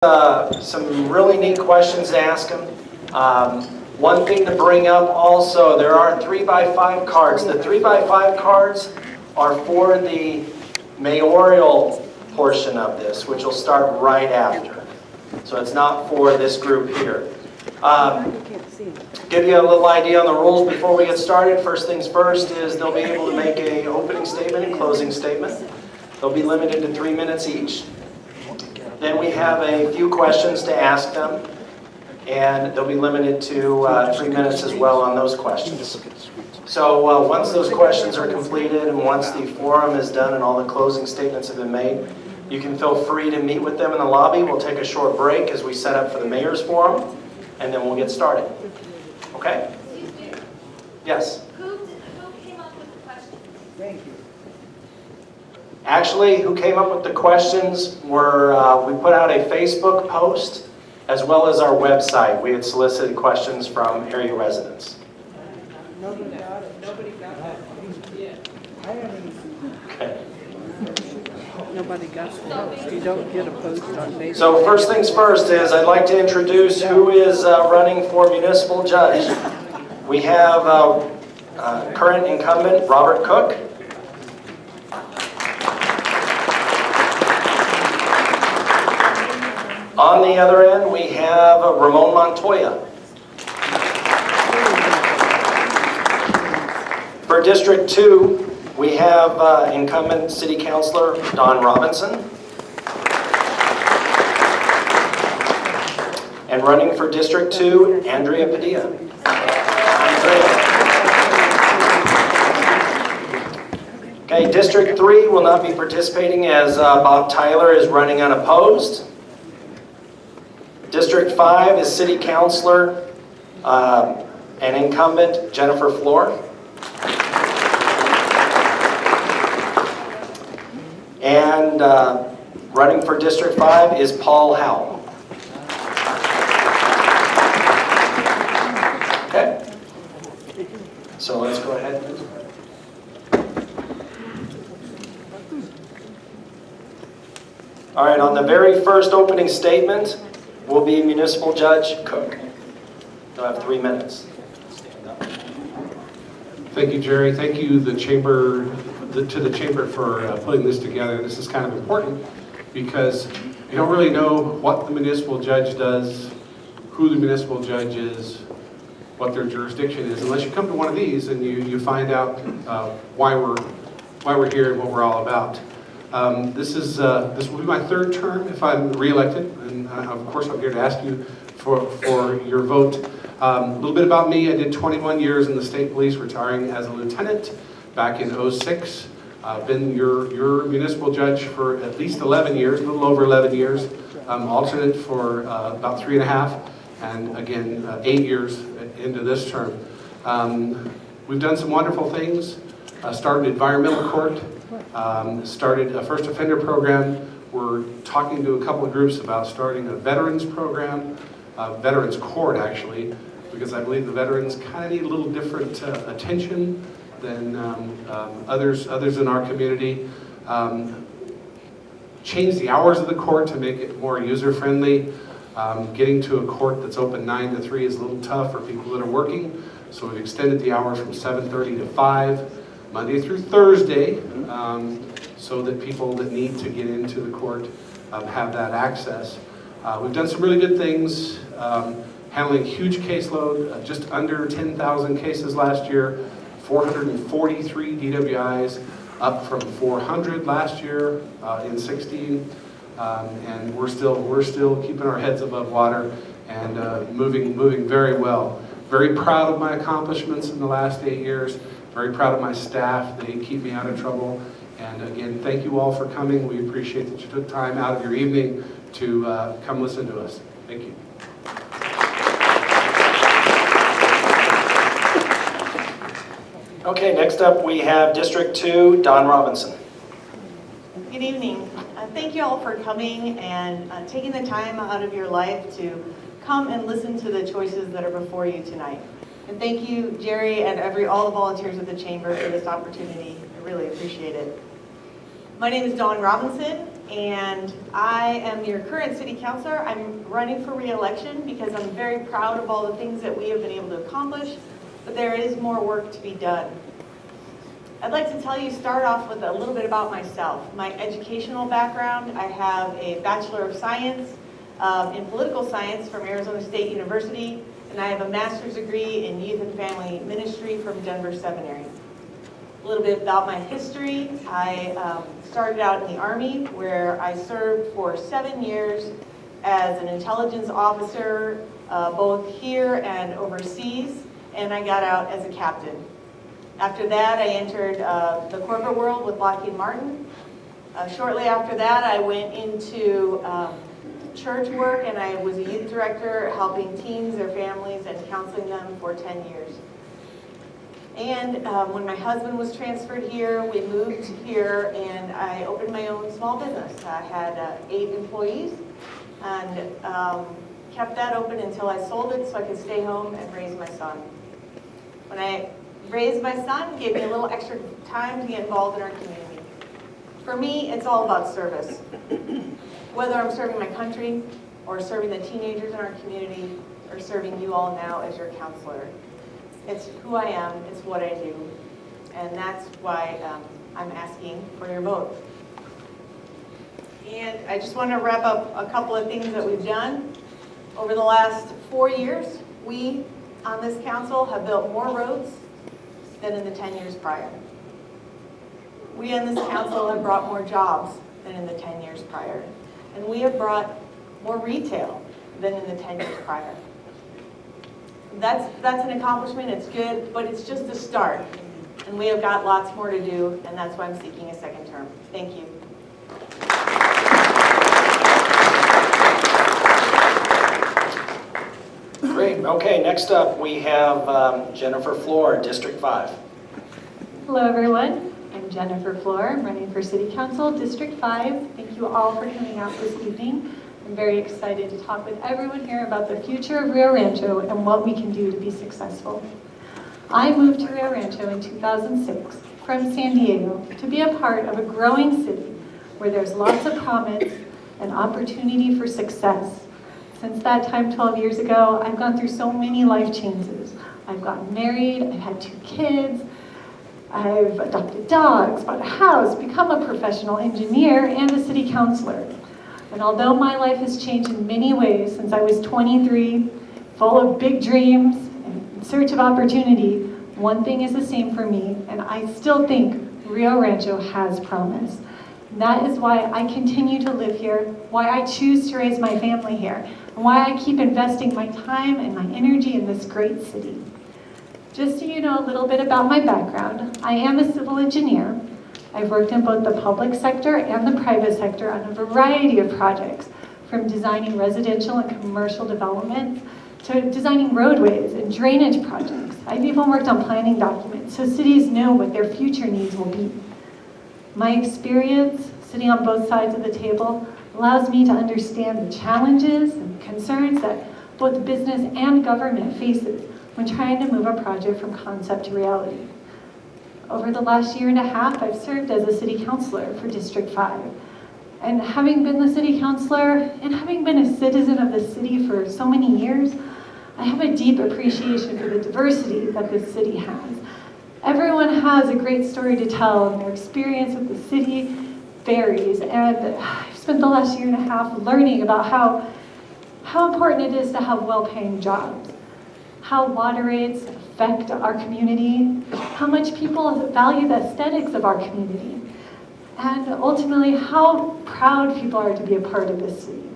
Some really neat questions to ask them. One thing to bring up also, there are 3x5 cards. The 3x5 cards are for the mayoral portion of this, which will start right after. So it's not for this group here. Give you a little idea on the rules before we get started. First things first is they'll be able to make an opening statement and closing statement. They'll be limited to 3 minutes each. Then we have a few questions to ask them, and they'll be limited to 3 minutes as well on those questions. So once those questions are completed and once the forum is done and all the closing statements have been made, you can feel free to meet with them in the lobby. We'll take a short break as we set up for the mayor's forum, and then we'll get started. Okay? Yes? Who came up with the questions? Thank you. Actually, who came up with the questions were, we put out a Facebook post as well as our website. We had solicited questions from area residents. Nobody got it. Nobody got that. Yeah. I haven't seen Okay. it. Nobody got it. You don't get a post on Facebook. So first things first is I'd like to introduce who is running for municipal judge. We have current incumbent Robert Cook. On the other end, we have Ramon Montoya. For District 2, we have incumbent City Councilor Don Robinson. And running for District 2, Andrea Padilla. Okay, District 3 will not be participating as Bob Tyler is running unopposed. District 5 is City Councilor and incumbent Jennifer Flores. And running for District 5 is Paul Howell. Okay? So let's go ahead. All right, on the very first opening statement, will be Municipal Judge Cook. You'll have 3 minutes. Stand up. Thank you, Jerry. Thank you, the chamber, to the chamber for putting this together. This is kind of important because you don't really know what the municipal judge does, who the municipal judge is, what their jurisdiction is, unless you come to one of these and you find out why we're here and what we're all about. This will be my third term if I'm re-elected, and of course I'm here to ask you for your vote. A little bit about me: I did 21 years in the state police, retiring as a lieutenant back in '06. Been your municipal judge for at least 11 years, a little over 11 years. Alternate for about 3.5, and again 8 years into this term. We've done some wonderful things. Started environmental court. Started a first offender program. We're talking to a couple of groups about starting a veterans program, veterans court actually, because I believe the veterans kind of need a little different attention than others in our community. Change the hours of the court to make it more user-friendly. Getting to a court that's open 9 to 3 is a little tough for people that are working, so we've extended the hours from 7:30 to 5. Monday through Thursday, so that people that need to get into the court have that access. We've done some really good things, handling a huge caseload, just under 10,000 cases last year, 443 DWIs, up from 400 last year in 16, and we're still keeping our heads above water and moving very well. Very proud of my accomplishments in the last 8 years. Very proud of my staff. They keep me out of trouble. And again, thank you all for coming. We appreciate that you took time out of your evening to come listen to us. Thank you. Okay, next up we have District 2, Don Robinson. Good evening. Thank you all for coming and taking the time out of your life to come and listen to the choices that are before you tonight. And thank you, Jerry, and all the volunteers at the Chamber for this opportunity. I really appreciate it. My name is Dawn Robinson. and I am your current city councilor. I'm running for re-election because I'm very proud of all the things that we have been able to accomplish, but there is more work to be done. I'd like to start off with a little bit about myself. My educational background, I have a Bachelor of Science in Political Science from Arizona State University, and I have a master's degree in Youth and Family Ministry from Denver Seminary. A little bit about my history. I started out in the Army, where I served for 7 years as an intelligence officer, both here and overseas, and I got out as a captain. After that, I entered the corporate world with Lockheed Martin. Shortly after that, I went into church work, and I was a youth director helping teens, their families, and counseling them for 10 years. And when my husband was transferred here, we moved here, and I opened my own small business. I had 8 employees, and kept that open until I sold it so I could stay home and raise my son. When I raised my son, it gave me a little extra time to get involved in our community. For me, it's all about service. Whether I'm serving my country, or serving the teenagers in our community, or serving you all now as your counselor. It's who I am, it's what I do, and that's why I'm asking for your vote. And I just want to wrap up a couple of things that we've done. Over the last 4 years, we on this council have built more roads than in the 10 years prior. We on this council have brought more jobs than in the 10 years prior. And we have brought more retail than in the 10 years prior. That's an accomplishment, it's good, but it's just a start. And we have got lots more to do, and that's why I'm seeking a second term. Thank you. Great. Okay, next up we have Jennifer Flores, District 5. Hello, everyone. I'm Jennifer Flores. I'm running for City Council, District 5. Thank you all for coming out this evening. I'm very excited to talk with everyone here about the future of Rio Rancho and what we can do to be successful. I moved to Rio Rancho in 2006 from San Diego to be a part of a growing city where there's lots of promise and opportunity for success. Since that time 12 years ago, I've gone through so many life changes. I've gotten married, I've had 2 kids, I've adopted dogs, bought a house, become a professional engineer, and a city councilor. And although my life has changed in many ways since I was 23, full of big dreams and in search of opportunity, one thing is the same for me, and I still think Rio Rancho has promise. And that is why I continue to live here, why I choose to raise my family here, and why I keep investing my time and my energy in this great city. Just so you know a little bit about my background, I am a civil engineer. I've worked in both the public sector and the private sector on a variety of projects, from designing residential and commercial developments to designing roadways and drainage projects. I've even worked on planning documents so cities know what their future needs will be. My experience sitting on both sides of the table allows me to understand the challenges and concerns that both business and government faces when trying to move a project from concept to reality. Over the last 1.5 years, I've served as a city councilor for District 5. And having been the city councilor and having been a citizen of the city for so many years, I have a deep appreciation for the diversity that this city has. Everyone has a great story to tell, and their experience with the city varies. And I've spent the last 1.5 years learning about how important it is to have well-paying jobs, how water rates affect our community, how much people value the aesthetics of our community, and ultimately how proud people are to be a part of this city.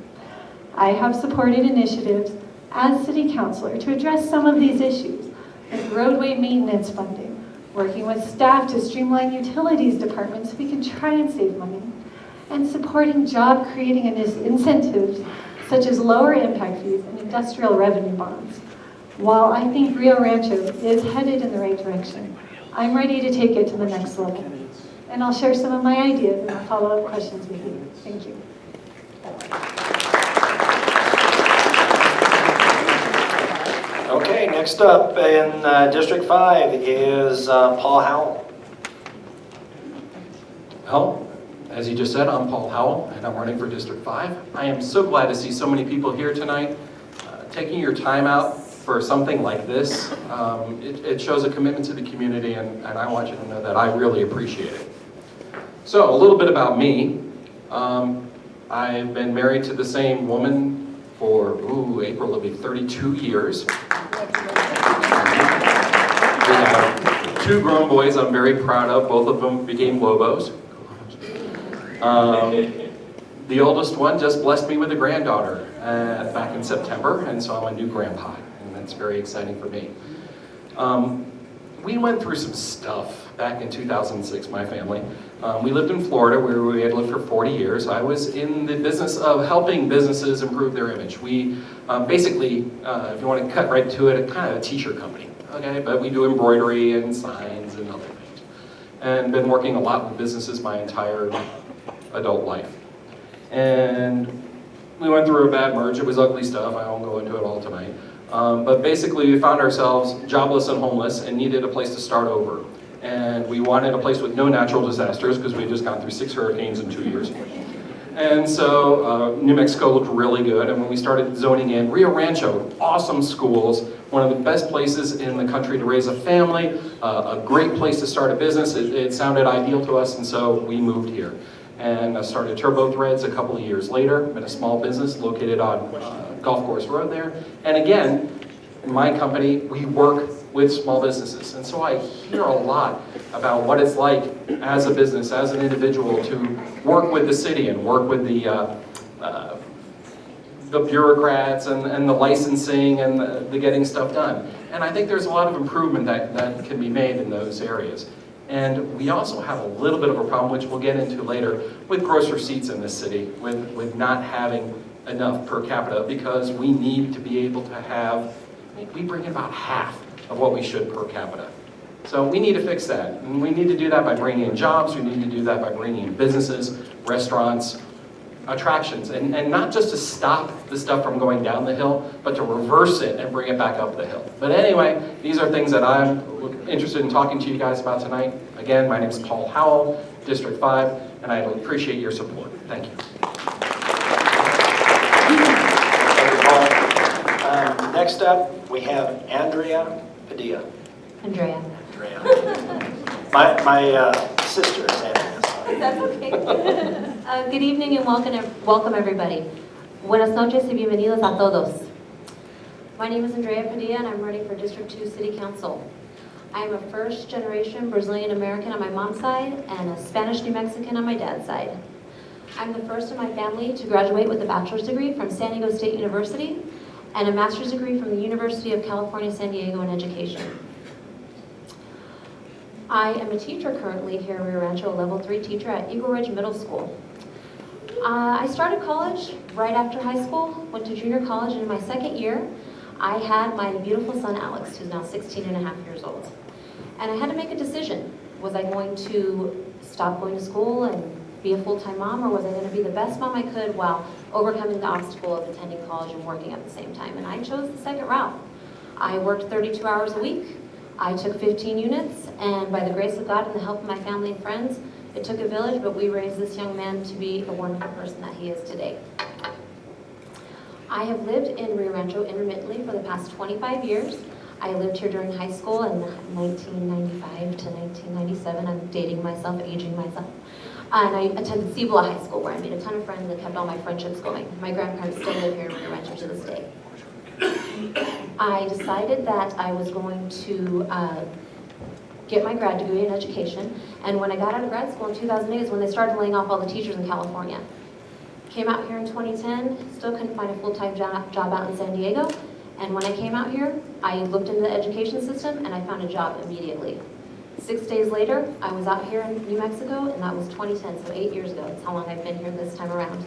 I have supported initiatives as city councilor to address some of these issues, like roadway maintenance funding, working with staff to streamline utilities departments so we can try and save money, and supporting job creating incentives such as lower impact fees and industrial revenue bonds. While I think Rio Rancho is headed in the right direction, I'm ready to take it to the next level. And I'll share some of my ideas and I'll follow up questions with you. Thank you. Okay, next up in District 5 is Paul Howell. Well, As you just said, I'm Paul Howell, and I'm running for District 5. I am so glad to see so many people here tonight. Taking your time out for something like this, it shows a commitment to the community, and I want you to know that I really appreciate it. So, a little bit about me. I've been married to the same woman for, April will be 32 years. We have 2 grown boys I'm very proud of. Both of them became Lobos. The oldest one just blessed me with a granddaughter back in September, and so I'm a new grandpa, and that's very exciting for me. We went through some stuff back in 2006, my family. We lived in Florida, where we had lived for 40 years. I was in the business of helping businesses improve their image. We basically, if you want to cut right to it, kind of a t-shirt company, okay? But we do embroidery and signs and other things. And been working a lot with businesses my entire adult life. And we went through a bad merge. It was ugly stuff. I won't go into it all tonight. But basically, we found ourselves jobless and homeless and needed a place to start over. And we wanted a place with no natural disasters because we had just gone through 6 hurricanes in 2 years. And so New Mexico looked really good. And when we started zoning in, Rio Rancho, awesome schools, one of the best places in the country to raise a family, a great place to start a business. It sounded ideal to us, and so we moved here. And I started Turbo Threads a couple of years later. Been a small business located on Golf Course Road there. And again, in my company, we work with small businesses. And so I hear a lot about what it's like as a business, as an individual, to work with the city and work with the bureaucrats and the licensing and the getting stuff done. And I think there's a lot of improvement that can be made in those areas. And we also have a little bit of a problem, which we'll get into later, with gross receipts in this city, with not having enough per capita, because we need to be able to have, we bring in about half of what we should per capita. So we need to fix that. And we need to do that by bringing in jobs, we need to do that by bringing in businesses, restaurants, attractions, and not just to stop the stuff from going down the hill, but to reverse it and bring it back up the hill. But anyway, these are things that I'm interested in talking to you guys about tonight. Again, my name is Paul Howell, District 5, and I appreciate your support. Thank you. Thank you, Paul. Next up, we have Andrea Padilla. Andrea. My sister is Andrea. That's okay. Good evening and welcome everybody. Buenas noches y bienvenidos a todos. My name is Andrea Padilla and I'm running for District 2 City Council. I am a first-generation Brazilian American on my mom's side and a Spanish New Mexican on my dad's side. I'm the first in my family to graduate with a bachelor's degree from San Diego State University and a master's degree from the University of California, San Diego in education. I am a teacher currently here in Rio Rancho, a level 3 teacher at Eagle Ridge Middle School. I started college right after high school, went to junior college, and in my second year, I had my beautiful son Alex, who's now 16 and a half years old. And I had to make a decision. Was I going to stop going to school and be a full-time mom, or was I going to be the best mom I could while overcoming the obstacle of attending college and working at the same time? And I chose the second route. I worked 32 hours a week. I took 15 units, and by the grace of God and the help of my family and friends, it took a village, but we raised this young man to be the wonderful person that he is today. I have lived in Rio Rancho intermittently for the past 25 years. I lived here during high school in 1995 to 1997. I'm dating myself, aging myself. And I attended Cibola High School, where I made a ton of friends and kept all my friendships going. My grandparents still live here in Rio Rancho to this day. I decided that I was going to get my grad degree in education, and when I got out of grad school in 2008 is when they started laying off all the teachers in California. Came out here in 2010, still couldn't find a full-time job out in San Diego, and when I came out here, I looked into the education system and I found a job immediately. 6 days later, I was out here in New Mexico, and that was 2010, so 8 years ago. That's how long I've been here this time around.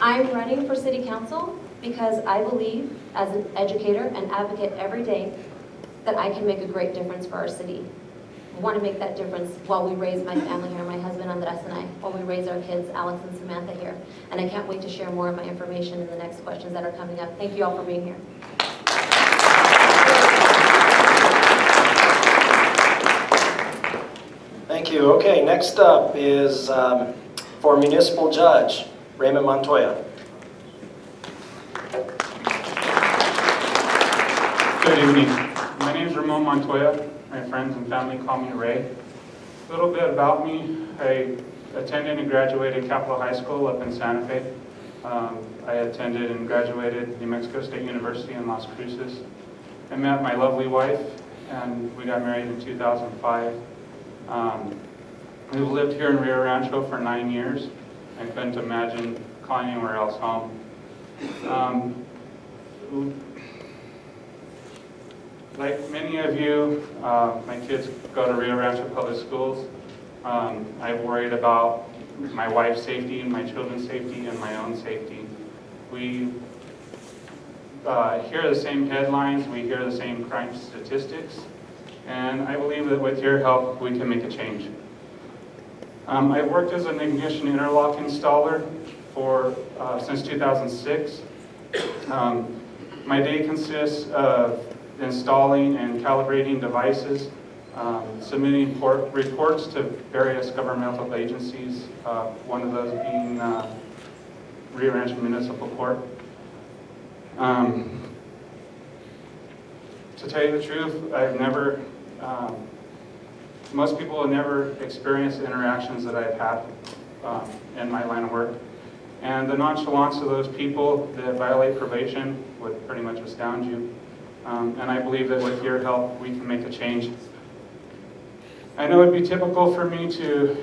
I'm running for city council because I believe, as an educator and advocate every day, that I can make a great difference for our city. I want to make that difference while we raise my family here, my husband Andres and I, while we raise our kids, Alex and Samantha here. And I can't wait to share more of my information in the next questions that are coming up. Thank you all for being here. Thank Thank you. Okay, next up is for Municipal Judge, Raymond Montoya. Good evening. My name is Ramon Montoya. My friends and family call me Ray. A little bit about me. I attended and graduated Capitol High School up in Santa Fe. I attended and graduated New Mexico State University in Las Cruces. I met my lovely wife and we got married in 2005. We've lived here in Rio Rancho for 9 years. I couldn't imagine calling anywhere else home. Like many of you, my kids go to Rio Rancho Public Schools. I've worried about my wife's safety, my children's safety, and my own safety. We hear the same headlines, we hear the same crime statistics, and I believe that with your help, we can make a change. I've worked as an ignition interlock installer since 2006. My day consists of installing and calibrating devices, submitting reports to various governmental agencies, one of those being Rio Rancho Municipal Court. To tell you the truth, most people have never experienced the interactions that I've had in my line of work. And the nonchalance of those people that violate probation would pretty much astound you. And I believe that with your help, we can make a change. I know it'd be typical for me to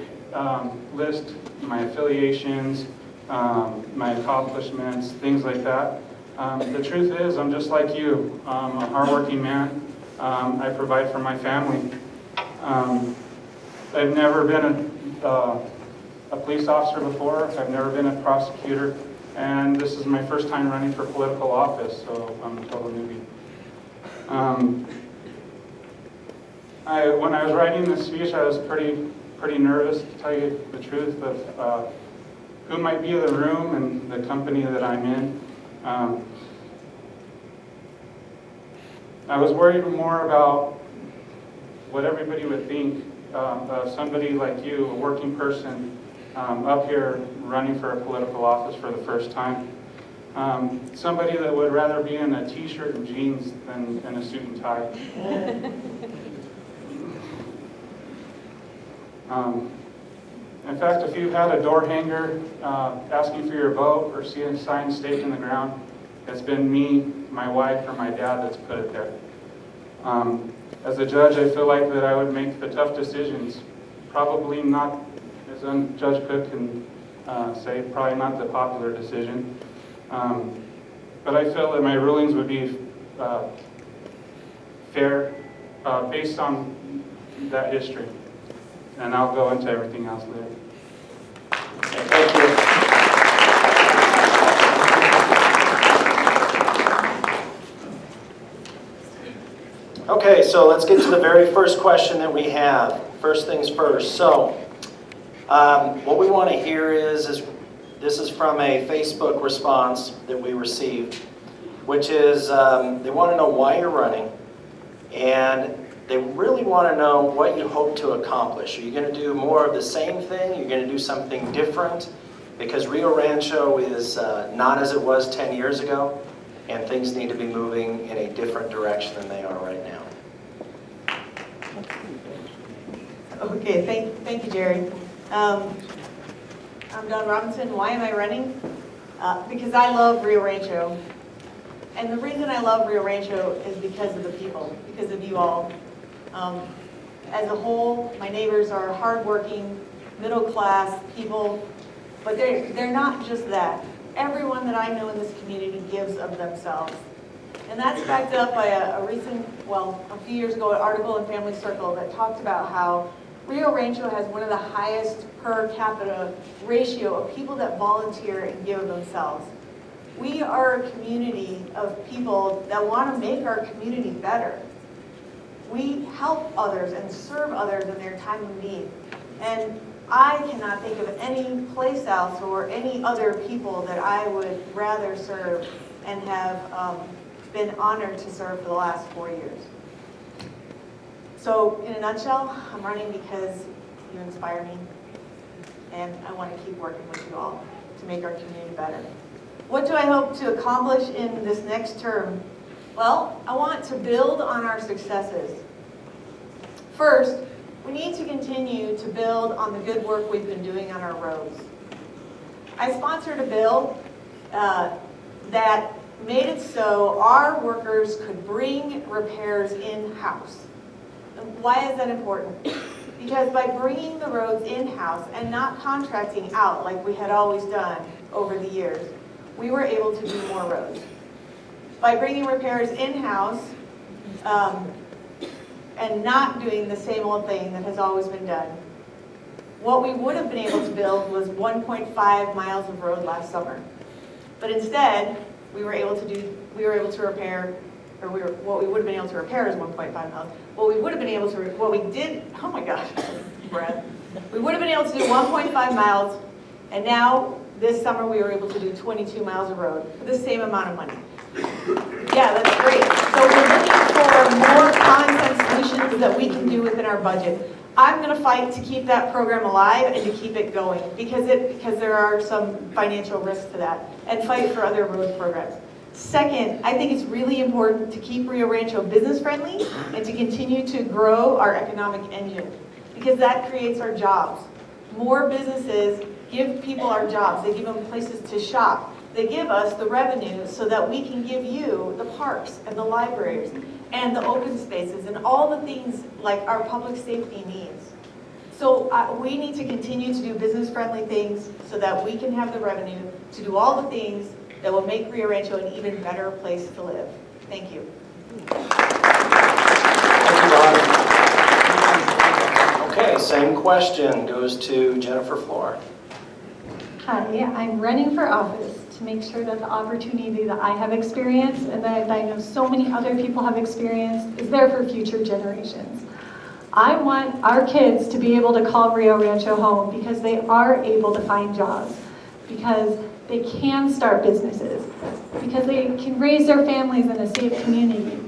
list my affiliations, my accomplishments, things like that. The truth is, I'm just like you. I'm a hardworking man. I provide for my family. I've never been a police officer before. I've never been a prosecutor. And this is my first time running for political office, so I'm a total newbie. When I was writing this speech, I was pretty nervous, to tell you the truth, of who might be in the room and the company that I'm in. I was worried more about what everybody would think of somebody like you, a working person, up here running for a political office for the first time. Somebody that would rather be in a t-shirt and jeans than in a suit and tie. In fact, if you had a door hanger asking for your vote or see a sign staked in the ground, it's been me, my wife, or my dad that's put it there. As a judge, I feel like that I would make the tough decisions. Probably not, as Judge Cook can say, probably not the popular decision. But I feel that my rulings would be fair based on that history. And I'll go into everything else later. Thank you. Okay, so let's get to the very first question that we have. First things first. So, what we want to hear is this is from a Facebook response that we received, which is they want to know why you're running, and they really want to know what you hope to accomplish. Are you going to do more of the same thing? You're going to do something different? Because Rio Rancho is not as it was 10 years ago, and things need to be moving in a different direction than they are right now. Okay, thank you, Jerry. I'm Don Robinson. Why am I running? Because I love Rio Rancho. And the reason I love Rio Rancho is because of the people, because of you all. As a whole, my neighbors are hardworking, middle-class people, but they're not just that. Everyone that I know in this community gives of themselves. And that's backed up by a few years ago, an article in Family Circle that talked about how Rio Rancho has one of the highest per capita ratio of people that volunteer and give of themselves. We are a community of people that want to make our community better. We help others and serve others in their time of need. And I cannot think of any place else or any other people that I would rather serve and have been honored to serve for the last 4 years. So in a nutshell, I'm running because You inspire me, and I want to keep working with you all to make our community better. What do I hope to accomplish in this next term? Well, I want to build on our successes. First, we need to continue to build on the good work we've been doing on our roads. I sponsored a bill that made it so our workers could bring repairs in-house. Why is that important? Because by bringing the roads in-house and not contracting out like we had always done over the years, we were able to do more roads. By bringing repairs in-house and not doing the same old thing that has always been done, what we would have been able to build was 1.5 miles of road last summer. But instead, what we would have been able to repair is 1.5 miles. Oh my gosh, breath. We would have been able to do 1.5 miles, and now this summer we were able to do 22 miles of road for the same amount of money. Yeah, that's great. So we're looking for more common sense solutions that we can do within our budget. I'm going to fight to keep that program alive and to keep it going because there are some financial risks to that, and fight for other road programs. Second, I think it's really important to keep Rio Rancho business friendly and to continue to grow our economic engine because that creates our jobs. More businesses give people our jobs. They give them places to shop. They give us the revenue so that we can give you the parks and the libraries and the open spaces and all the things like our public safety needs. So we need to continue to do business-friendly things so that we can have the revenue to do all the things that will make Rio Rancho an even better place to live. Thank you. Thank you, Ron. Okay, same question goes to Jennifer Flore. Hi, I'm running for office to make sure that the opportunity that I have experienced and that I know so many other people have experienced is there for future generations. I want our kids to be able to call Rio Rancho home because they are able to find jobs, because they can start businesses, because they can raise their families in a safe community,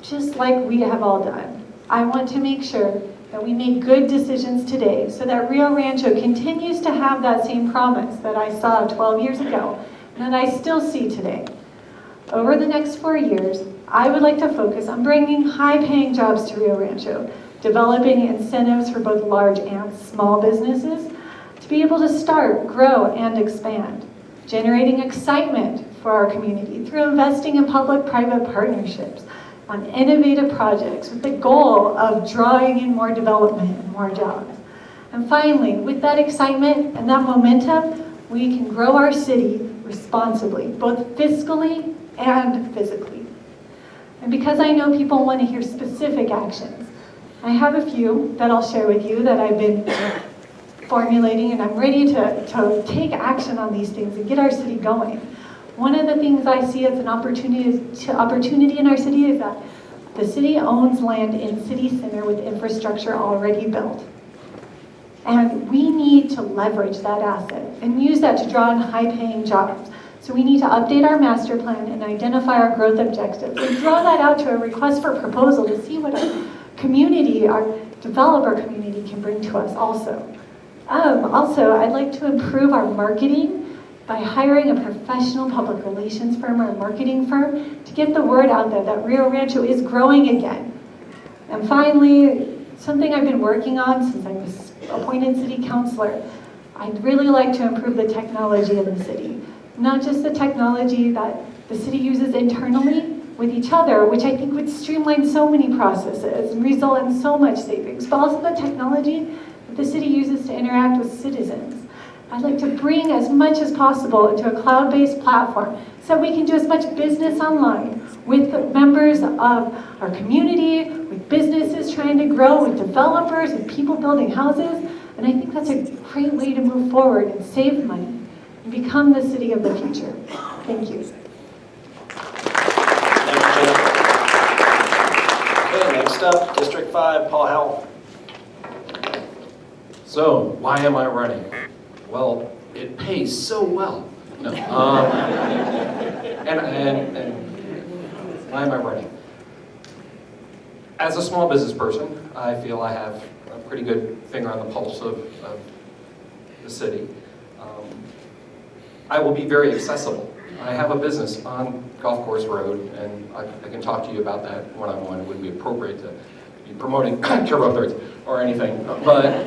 just like we have all done. I want to make sure that we make good decisions today so that Rio Rancho continues to have that same promise that I saw 12 years ago and that I still see today. Over the next 4 years, I would like to focus on bringing high-paying jobs to Rio Rancho, developing incentives for both large and small businesses to be able to start, grow, and expand, generating excitement for our community through investing in public-private partnerships, on innovative projects with the goal of drawing in more development and more jobs. And finally, with that excitement and that momentum, we can grow our city responsibly, both fiscally and physically. And because I know people want to hear specific actions, I have a few that I'll share with you that I've been formulating, and I'm ready to take action on these things and get our city going. One of the things I see as an opportunity in our city is that the city owns land in city center with infrastructure already built. And we need to leverage that asset and use that to draw in high-paying jobs. So we need to update our master plan and identify our growth objectives and draw that out to a request for proposal to see what our community, our developer community can bring to us also. Also, I'd like to improve our marketing by hiring a professional public relations firm or a marketing firm to get the word out there that Rio Rancho is growing again. And finally, something I've been working on since I was appointed city councilor, I'd really like to improve the technology in the city. Not just the technology that the city uses internally with each other, which I think would streamline so many processes and result in so much savings, but also the technology that the city uses to interact with citizens. I'd like to bring as much as possible into a cloud-based platform so we can do as much business online with the members of our community, with businesses trying to grow, with developers, with people building houses. And I think that's a great way to move forward and save money and become the city of the future. Thank you. Thank you, Jennifer. Okay, next up, District 5, Paul Howell. So, why am I running? Well, it pays so well. No. And why am I running? As a small business person, I feel I have pretty good finger on the pulse of the city. I will be very accessible. I have a business on Golf Course Road, and I can talk to you about that one-on-one. It wouldn't be appropriate to be promoting turbo thirds or anything, but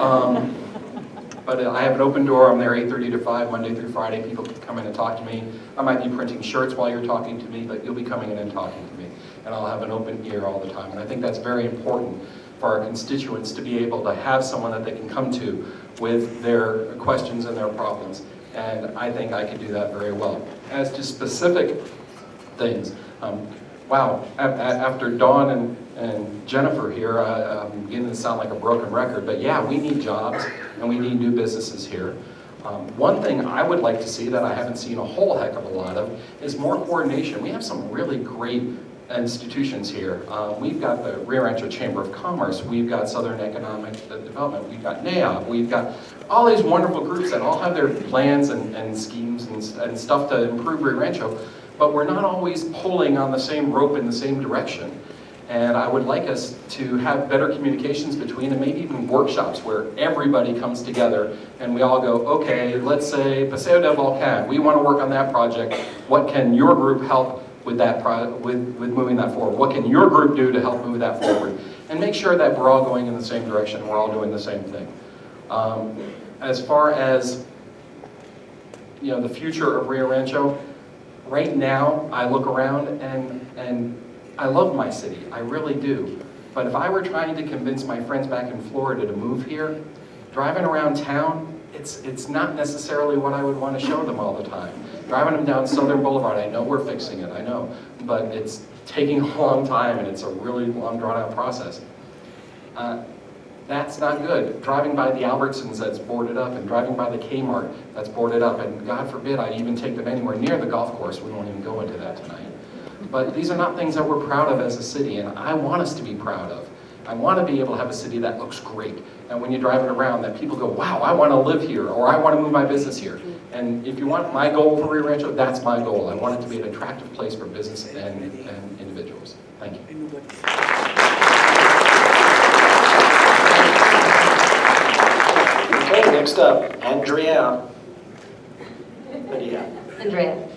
I have an open door. I'm there 8:30 to 5, Monday through Friday. People can come in and talk to me. I might be printing shirts while you're talking to me, but you'll be coming in and talking to me, and I'll have an open ear all the time. And I think that's very important for our constituents to be able to have someone that they can come to with their questions and their problems. And I think I can do that very well. As to specific things, wow, after Dawn and Jennifer here, I'm beginning to sound like a broken record, but yeah, we need jobs and we need new businesses here. One thing I would like to see that I haven't seen a whole heck of a lot of is more coordination. We have some really great institutions here. We've got the Rio Rancho Chamber of Commerce, we've got Southern Economic Development, we've got NAIOP, we've got all these wonderful groups that all have their plans and schemes and stuff to improve Rio Rancho, but we're not always pulling on the same rope in the same direction. And I would like us to have better communications between, and maybe even workshops where everybody comes together and we all go, okay, let's say Paseo del Volcan, we want to work on that project. What can your group help with that with moving that forward? What can your group do to help move that forward? And make sure that we're all going in the same direction, we're all doing the same thing. As far as the future of Rio Rancho, right now I look around and I love my city, I really do. But if I were trying to convince my friends back in Florida to move here, driving around town, it's not necessarily what I would want to show them all the time. Driving them down Southern Boulevard, I know we're fixing it, I know, but it's taking a long time and it's a really long drawn out process. That's not good. Driving by the Albertsons that's boarded up, and driving by the Kmart that's boarded up, and God forbid I even take them anywhere near the golf course. We won't even go into that tonight. But these are not things that we're proud of as a city, and I want us to be proud of. I want to be able to have a city that looks great, and when you're driving around that people go, wow, I want to live here, or I want to move my business here. And if you want my goal for Rio Rancho, that's my goal. I want it to be an attractive place for business and individuals. Thank you. Okay, next up, Andrea. Andrea.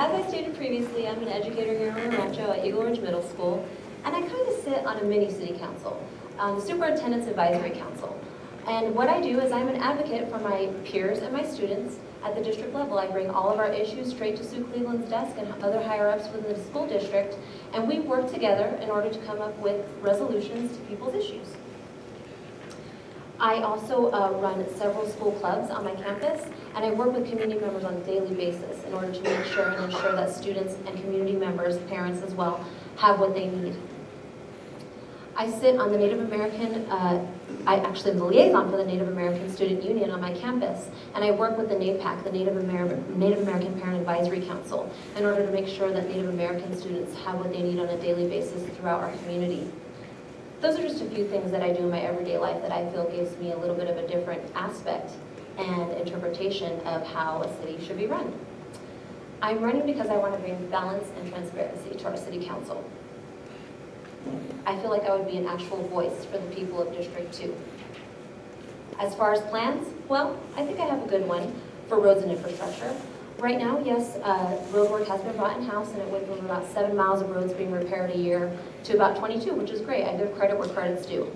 As I stated previously, I'm an educator here in Rio Rancho at Eagle Ridge Middle School, and I kind of sit on a mini city council, the Superintendent's Advisory Council. And what I do is I'm an advocate for my peers and my students at the district level. I bring all of our issues straight to Sue Cleveland's desk and other higher-ups within the school district, and we work together in order to come up with resolutions to people's issues. I also run several school clubs on my campus, and I work with community members on a daily basis in order to make sure and ensure that students and community members, parents as well, have what they need. I sit on the Native American, I actually am the liaison for the Native American Student Union on my campus, and I work with the NAPAC, the Native American Parent Advisory Council, in order to make sure that Native American students have what they need on a daily basis throughout our community. Those are just a few things that I do in my everyday life that I feel gives me a little bit of a different aspect and interpretation of how a city should be run. I'm running because I want to bring balance and transparency to our city council. I feel like I would be an actual voice for the people of District 2. As far as plans, well, I think I have a good one for roads and infrastructure. Right now, yes, road work has been brought in-house, and it went from about 7 miles of roads being repaired a year to about 22, which is great. I give credit where credit's due.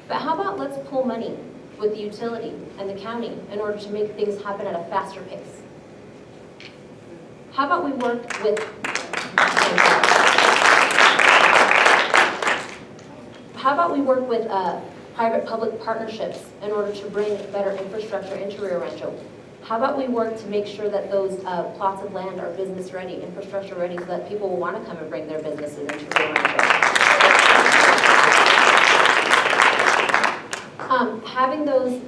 But how about let's pull money with the utility and the county in order to make things happen at a faster pace? How about we work with private-public partnerships in order to bring better infrastructure into Rio Rancho? How about we work to make sure that those plots of land are business ready, infrastructure ready, so that people will want to come and bring their businesses into Rio Rancho? Having those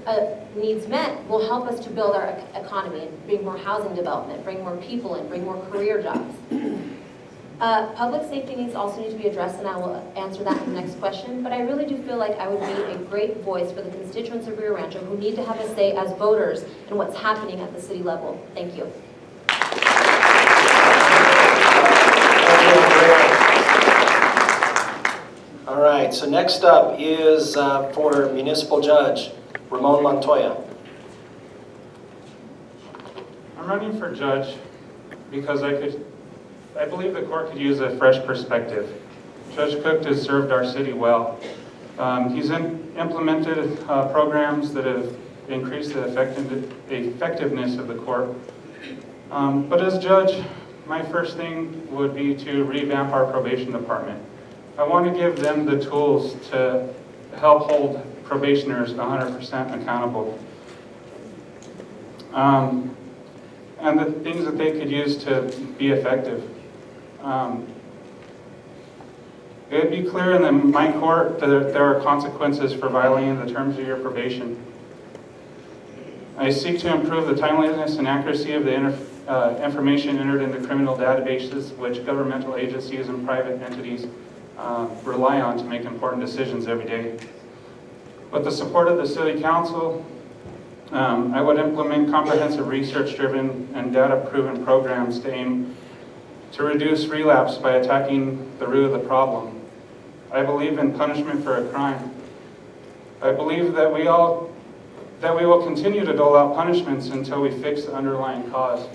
needs met will help us to build our economy and bring more housing development, bring more people in, bring more career jobs. Public safety needs also need to be addressed, and I will answer that in the next question, but I really do feel like I would be a great voice for the constituents of Rio Rancho who need to have a say as voters in what's happening at the city level. Thank you. right, so next up is for Municipal Judge, Ramon Montoya. I'm running for judge because I believe the court could use a fresh perspective. Judge Cook has served our city well. He's implemented programs that have increased the effectiveness of the court. But as judge, my first thing would be to revamp our probation department. I want to give them the tools to help hold probationers 100% accountable. And the things that they could use to be effective. It would be clear in my court that there are consequences for violating the terms of your probation. I seek to improve the timeliness and accuracy of the information entered into criminal databases, which governmental agencies and private entities rely on to make important decisions every day. With the support of the City Council, I would implement comprehensive research-driven and data-proven programs to aim to reduce relapse by attacking the root of the problem. I believe in punishment for a crime. I believe that we will continue to dole out punishments until we fix the underlying cause.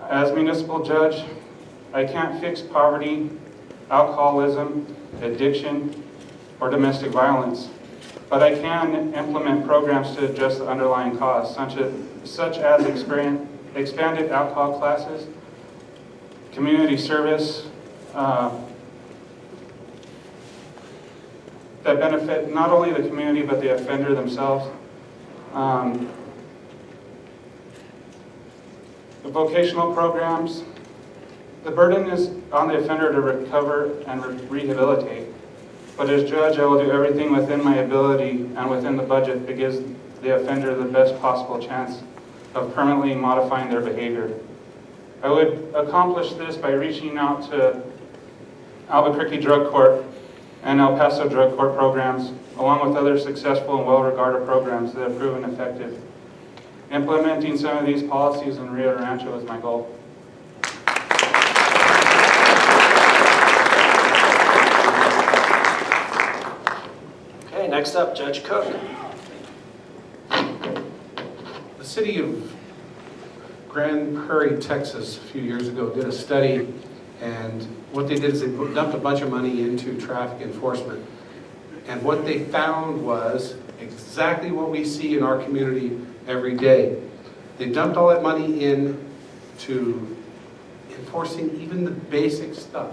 As municipal judge, I can't fix poverty, alcoholism, addiction, or domestic violence, but I can implement programs to address the underlying cause, such as expanded alcohol classes, community service, that benefit not only the community but the offender themselves. The vocational programs, the burden is on the offender to recover and rehabilitate. But as judge, I will do everything within my ability and within the budget that gives the offender the best possible chance of permanently modifying their behavior. I would accomplish this by reaching out to Albuquerque Drug Court and El Paso Drug Court programs, along with other successful and well-regarded programs that have proven effective. Implementing some of these policies in Rio Rancho is my goal. Okay, next up, Judge Cook. The city of Grand Prairie, Texas, a few years ago did a study, and what they did is they dumped a bunch of money into traffic enforcement. And what they found was exactly what we see in our community every day. They dumped all that money into enforcing even the basic stuff.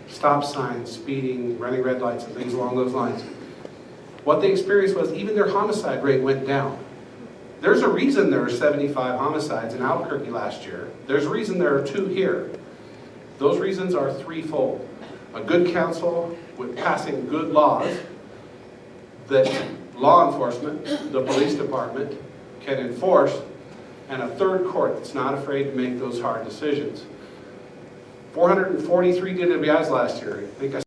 Stop signs, speeding, running red lights, and things along those lines. What they experienced was even their homicide rate went down. There's a reason there were 75 homicides in Albuquerque last year. There's a reason there are 2 here. Those reasons are threefold. A good council with passing good laws that law enforcement, the police department, can enforce, and a third court that's not afraid to make those hard decisions. 443 DWIs last year. I think I